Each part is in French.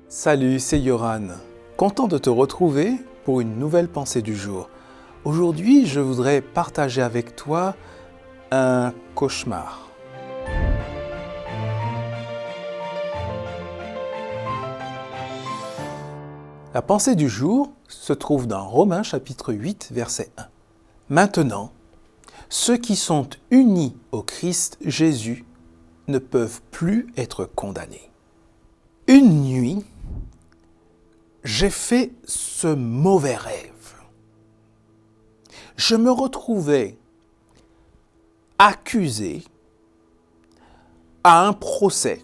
Salut, c'est Yoran. Content de te retrouver pour une nouvelle pensée du jour. Aujourd'hui, je voudrais partager avec toi un cauchemar. La pensée du jour se trouve dans Romains chapitre 8, verset 1. Maintenant, ceux qui sont unis au Christ Jésus ne peuvent plus être condamnés. Une nuit, j'ai fait ce mauvais rêve. Je me retrouvais accusé à un procès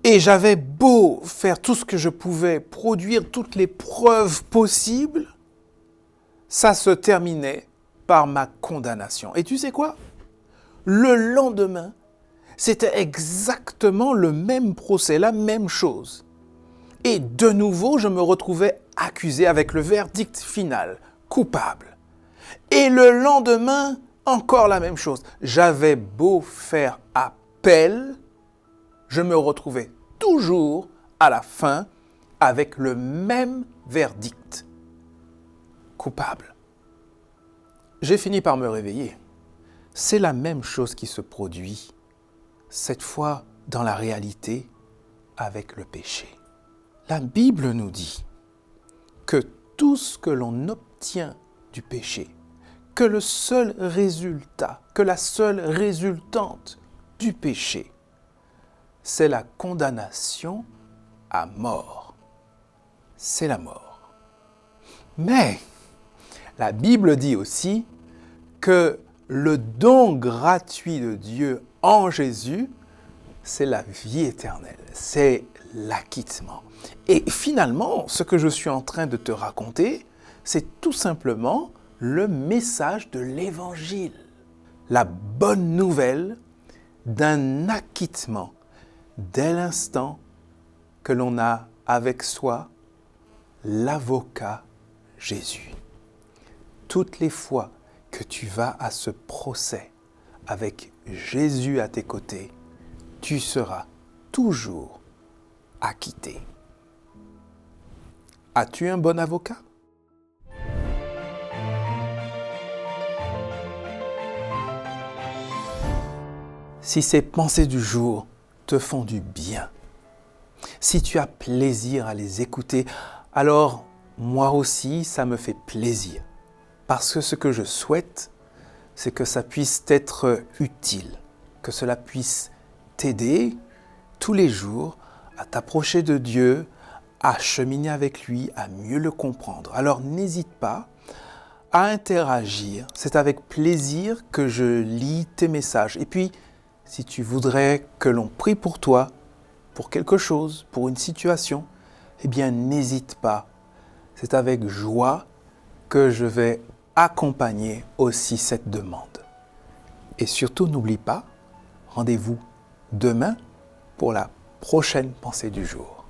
et j'avais beau faire tout ce que je pouvais, produire toutes les preuves possibles, ça se terminait par ma condamnation. Et tu sais quoi? Le lendemain, c'était exactement le même procès, la même chose. Et de nouveau, je me retrouvais accusé avec le verdict final, coupable. Et le lendemain, encore la même chose. J'avais beau faire appel, je me retrouvais toujours à la fin avec le même verdict, coupable. J'ai fini par me réveiller. C'est la même chose qui se produit, cette fois dans la réalité, avec le péché. La Bible nous dit que tout ce que l'on obtient du péché, que le seul résultat, que la seule résultante du péché, c'est la condamnation à mort. C'est la mort. Mais la Bible dit aussi que le don gratuit de Dieu en Jésus, c'est la vie éternelle, c'est l'acquittement. Et finalement, ce que je suis en train de te raconter, c'est tout simplement le message de l'Évangile. La bonne nouvelle d'un acquittement dès l'instant que l'on a avec soi l'avocat Jésus. Toutes les fois que tu vas à ce procès avec Jésus à tes côtés, tu seras toujours acquitté. As-tu un bon avocat? Si ces pensées du jour te font du bien, si tu as plaisir à les écouter, alors moi aussi, ça me fait plaisir. Parce que ce que je souhaite, c'est que ça puisse t'être utile, que cela puisse t'aider tous les jours à t'approcher de Dieu, à cheminer avec lui, à mieux le comprendre. Alors n'hésite pas à interagir. C'est avec plaisir que je lis tes messages. Et puis, si tu voudrais que l'on prie pour toi, pour quelque chose, pour une situation, eh bien n'hésite pas. C'est avec joie que je vais accompagner aussi cette demande. Et surtout, n'oublie pas, rendez-vous demain pour la prochaine pensée du jour.